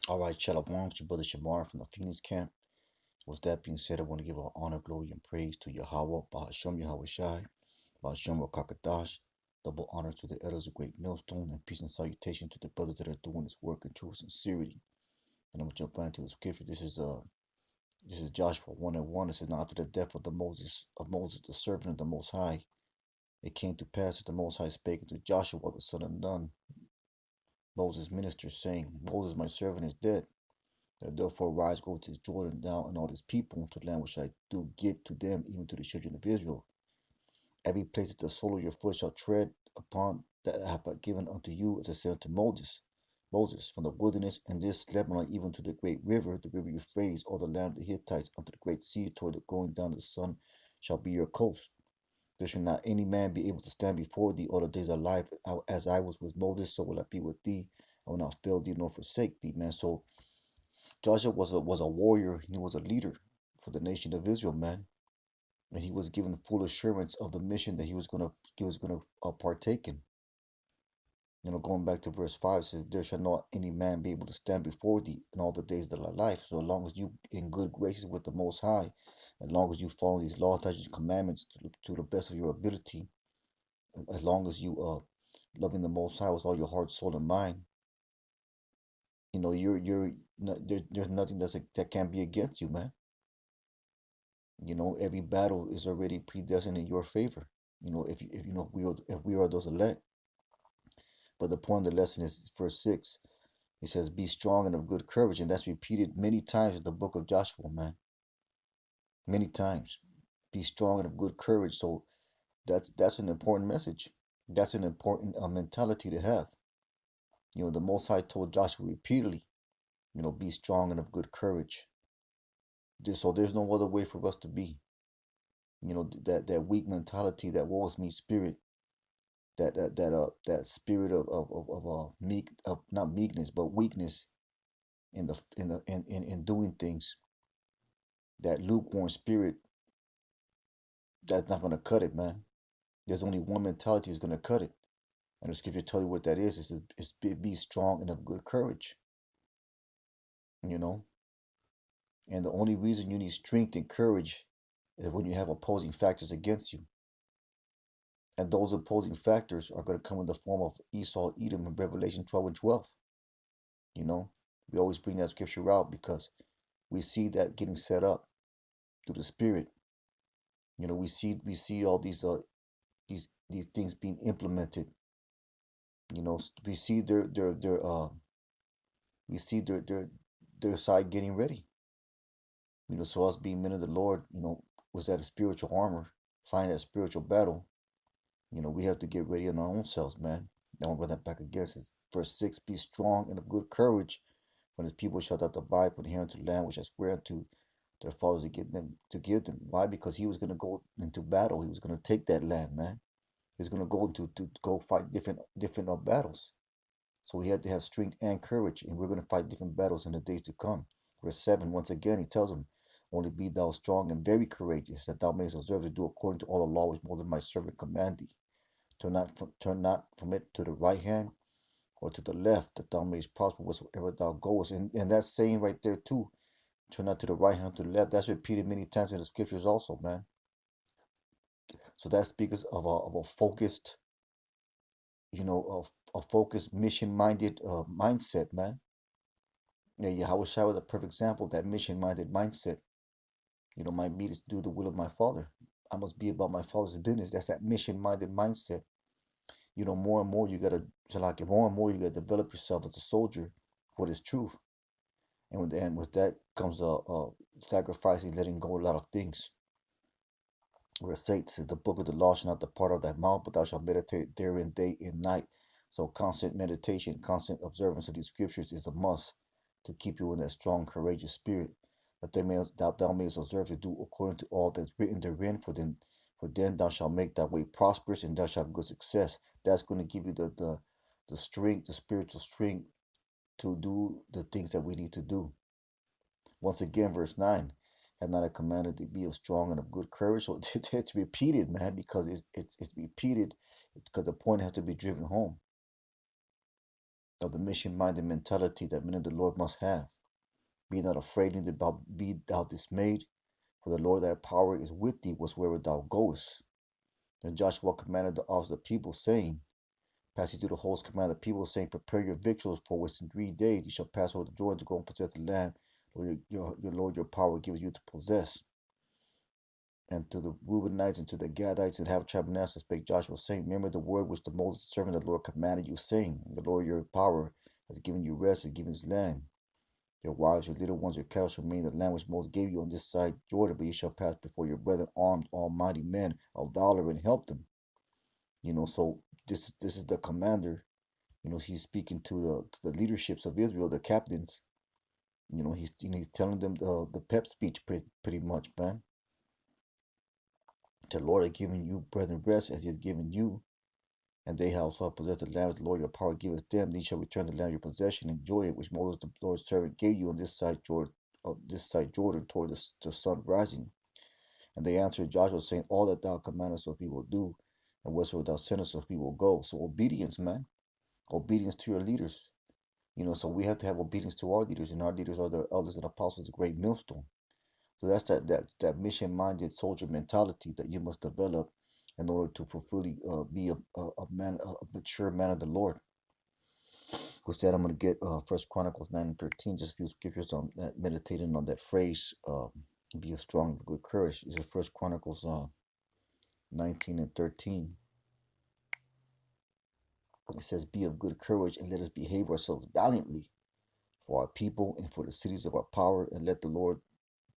All right, Shalom, it's your brother Shamar from the Phoenix camp. With that being said, I want to give all honor, glory, and praise to Yahweh, Bahasham Yahweh Shai, Bahasham Rakakadash. Double honor to the elders of Great Millstone, and peace and salutation to the brothers that are doing this work in true sincerity. And I'm gonna jump right into the scripture. This is Joshua 1:1. It says, "Now after the death of Moses, the servant of the Most High, it came to pass that the Most High spake unto Joshua the son of Nun, Moses' minister, saying, Moses, my servant, is dead. Therefore arise, go to Jordan, thou and all this people, to the land which I do give to them, even to the children of Israel. Every place that the sole of your foot shall tread upon, that I have given unto you, as I said unto Moses, from the wilderness and this Lebanon, even to the great river, the river Euphrates, all the land of the Hittites, unto the great sea, toward the going down of the sun, shall be your coast. There shall not any man be able to stand before thee all the days of life. As I was with Moses, so will I be with thee. I will not fail thee nor forsake thee, man. So Joshua was a warrior. He was a leader for the nation of Israel, man, and he was given full assurance of the mission that he was gonna partake in. Going back to verse 5, it says, "There shall not any man be able to stand before thee in all the days of thy life." So as long as you in good graces with the Most High, as long as you follow these laws, statutes, commandments to the best of your ability, as long as you loving the Most High with all your heart, soul, and mind, you're there's nothing that can be against you, man. Every battle is already predestined in your favor. If we are those elect. But the point of the lesson is verse 6. It says, "Be strong and of good courage," and that's repeated many times in the book of Joshua, man. Many times. Be strong and of good courage. So that's an important message. That's an important mentality to have. The Most High told Joshua repeatedly, be strong and of good courage. So there's no other way for us to be. That weak mentality, that woe is me spirit, that spirit of meek, of not meekness but weakness in doing things, that lukewarm spirit, that's not gonna cut it, man. There's only one mentality that's gonna cut it, and the scripture tell you what that is. It's be strong and of good courage. You know, and the only reason you need strength and courage is when you have opposing factors against you, and those opposing factors are going to come in the form of Esau, Edom, in Revelation 12:12. You know, we always bring that scripture out because we see that getting set up through the Spirit. We see all these things being implemented. We see their side getting ready. So us being men of the Lord, was that a spiritual armor, find that spiritual battle. We have to get ready in our own selves, man. Now we'll run that back again. It's verse 6, "Be strong and of good courage, when his people shall not abide from the inheritance of the land which I swear unto their fathers to give them. Why? Because he was going to go into battle. He was going to take that land, man. He was going to go to go fight different battles. So he had to have strength and courage, and we're going to fight different battles in the days to come. Verse 7, once again, he tells him, "Only be thou strong and very courageous, that thou mayest observe to do according to all the law which Moses my servant command thee. Turn not from it to the right hand or to the left, that thou mayest prosper whatsoever thou goest." And that's saying right there too, turn not to the right hand, to the left. That's repeated many times in the scriptures also, man. So that speaks of a focused, a focused, mission-minded mindset, man. Yeah, Yahweh Shai was a perfect example of that mission-minded mindset. My meat is to do the will of my Father. I must be about my Father's business. That's that mission-minded mindset. More and more you gotta, more and more you gotta develop yourself as a soldier for this truth. And with that comes sacrificing, letting go of a lot of things. Where it says, "The book of the law shall not depart out of thy mouth, but thou shalt meditate therein day and night." So constant meditation, constant observance of these scriptures is a must to keep you in that strong, courageous spirit, that thou mayest observe to do according to all that's written therein. For then thou shalt make thy way prosperous, and thou shalt have good success. That's going to give you the strength, the spiritual strength to do the things that we need to do. Once again, verse 9, "Have not I commanded thee, be of strong and of good courage?" So it's repeated, man, because it's repeated, because the point has to be driven home. of the mission-minded mentality that men of the Lord must have. Be not afraid, neither be thou dismayed, for the Lord thy power is with thee whatsoever thou goest. And Joshua commanded the officers of the people, saying, passing through the host, commanded the people, saying, prepare your victuals, for within 3 days ye shall pass over the Jordan to go and possess the land your Lord your power gives you to possess. And to the Reubenites and to the Gadites and half tribe of Manasseh spake Joshua, saying, remember the word which the Moses servant of the Lord commanded you, saying, the Lord your power has given you rest and given his land. Your wives, your little ones, your cattle shall remain in the land which Moses gave you on this side Jordan, but ye shall pass before your brethren armed, almighty men of valor, and help them. So this is the commander. He's speaking to the leaderships of Israel, the captains. He's telling them the pep speech pretty much, man. The Lord has given you brethren rest as he has given you, and they also have possessed the land which the Lord your power giveth them. These shall return the land of your possession, enjoy it, which Moses the Lord's servant gave you on this side Jordan toward the sun rising. And they answered Joshua, saying, all that thou commandest us we will do, and whatsoever thou sendest us we will go. So obedience, man. Obedience to your leaders. So we have to have obedience to our leaders, and our leaders are the elders and apostles, the great millstone. So that's that mission-minded soldier mentality that you must develop in order to fully be a mature man of the Lord. With that, I'm going to get First Chronicles 9 and 13, just a few scriptures on that, meditating on that phrase, be a strong and good courage. This is First Chronicles 19 and 13. It says, be of good courage, and let us behave ourselves valiantly for our people and for the cities of our power, and let the Lord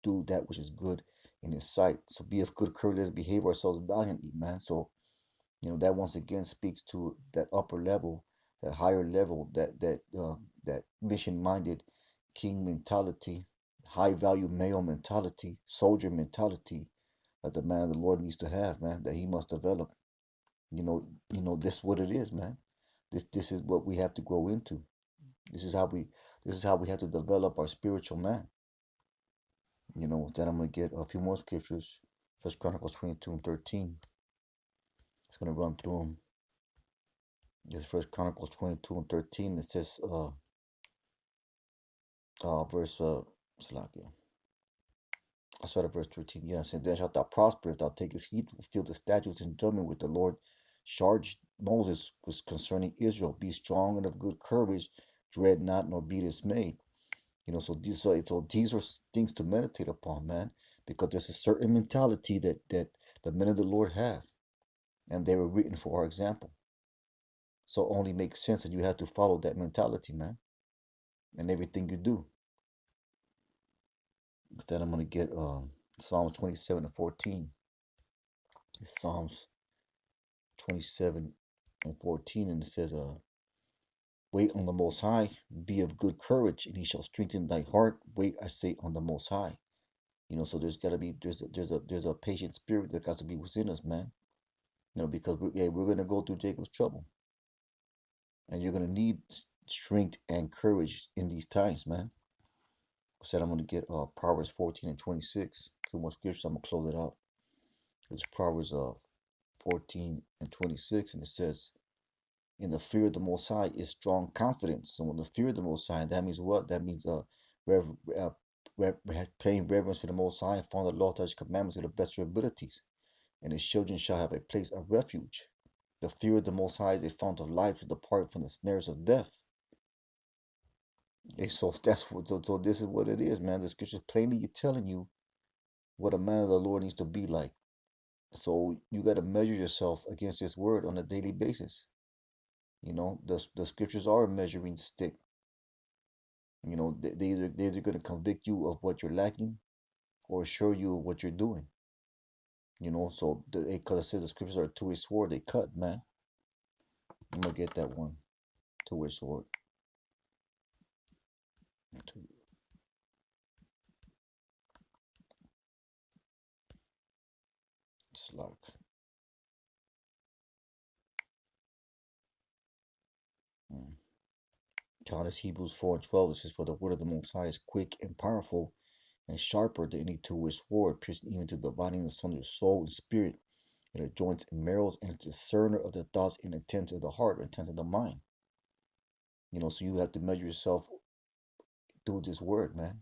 do that which is good in his sight. So be of good courage, let us behave ourselves valiantly, man. So that once again speaks to that upper level, that higher level, that mission-minded king mentality, high value male mentality, soldier mentality that the man of the Lord needs to have, man, that he must develop. This is what it is, man. This is what we have to grow into. This is how we have to develop our spiritual man. Then I'm gonna get a few more scriptures. First Chronicles 22 and 13. It's gonna run through them. This First Chronicles 22 and 13. It says verse I started verse 13. Yeah, it said, then shalt thou prosper if thou takest heed to fulfill the statutes and judgment which the Lord charged Moses was concerning Israel. Be strong and of good courage, dread not nor be dismayed. So these are things to meditate upon, man, because there's a certain mentality that the men of the Lord have, and they were written for our example. So it only makes sense that you have to follow that mentality, man, in everything you do. With that, I'm gonna get Psalms 27 and 14. It's Psalms 27 and 14, and it says, wait on the Most High, be of good courage, and he shall strengthen thy heart. Wait, I say, on the Most High. So there's a patient spirit that got to be within us, man. Because we're gonna go through Jacob's trouble, and you're gonna need strength and courage in these times, man. I said I'm gonna get Proverbs 14 and 26. Two more scriptures. I'm gonna close it out. It's Proverbs 14 and 26, and it says, in the fear of the Most High is strong confidence. So in the fear of the Most High, that means what? That means paying reverence to the Most High and following the law, touch commandments to the best of your abilities. And his children shall have a place of refuge. The fear of the Most High is a fount of life to depart from the snares of death. Okay, so so this is what it is, man. The scriptures plainly telling you what a man of the Lord needs to be like. So you got to measure yourself against this word on a daily basis. The scriptures are a measuring stick. They're either going to convict you of what you're lacking or assure you of what you're doing. So because it says the scriptures are a two-edged sword, they cut, man. I'm going to get that one. Two-edged sword. It's like Count Hebrews 4 and 12. It says, for the word of the Most High is quick and powerful and sharper than any two-edged sword, piercing even to dividing asunder soul and spirit, and the joints and marrows, and a discerner of the thoughts and intents of the heart, or intents of the mind. So you have to measure yourself through this word, man.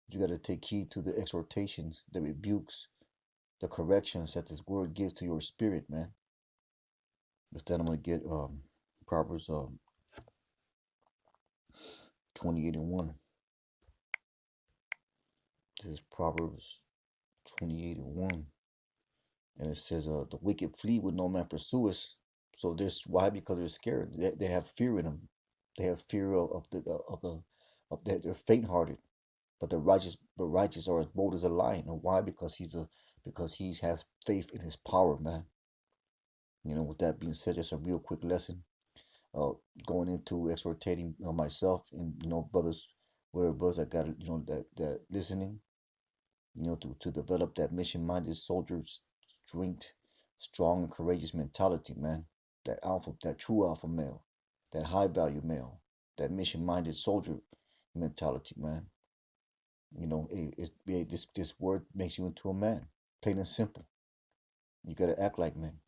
You got to take heed to the exhortations, the rebukes, the corrections that this word gives to your spirit, man. Instead, I'm gonna get Proverbs 28:1. This is Proverbs 28:1, and it says, "The wicked flee when no man pursues." So this why? Because they're scared. They have fear in them. They have fear of that. They're faint-hearted. But the righteous are as bold as a lion. And why? Because he has faith in his power, man. With that being said, just a real quick lesson. Uh, Going into exhortating myself and brothers, whatever brothers I got that listening, to develop that mission-minded soldier strength, strong and courageous mentality, man. That true alpha male, that high value male, that mission-minded soldier mentality, man. This word makes you into a man, plain and simple. You gotta act like men.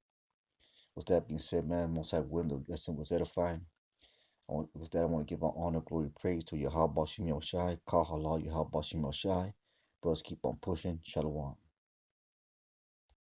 With that being said, man, most I will the lesson was edifying. With that, I want to give our honor, glory, praise to Yahweh Shai, Kahala Yahweh Shai. Brothers, keep on pushing. Shalom.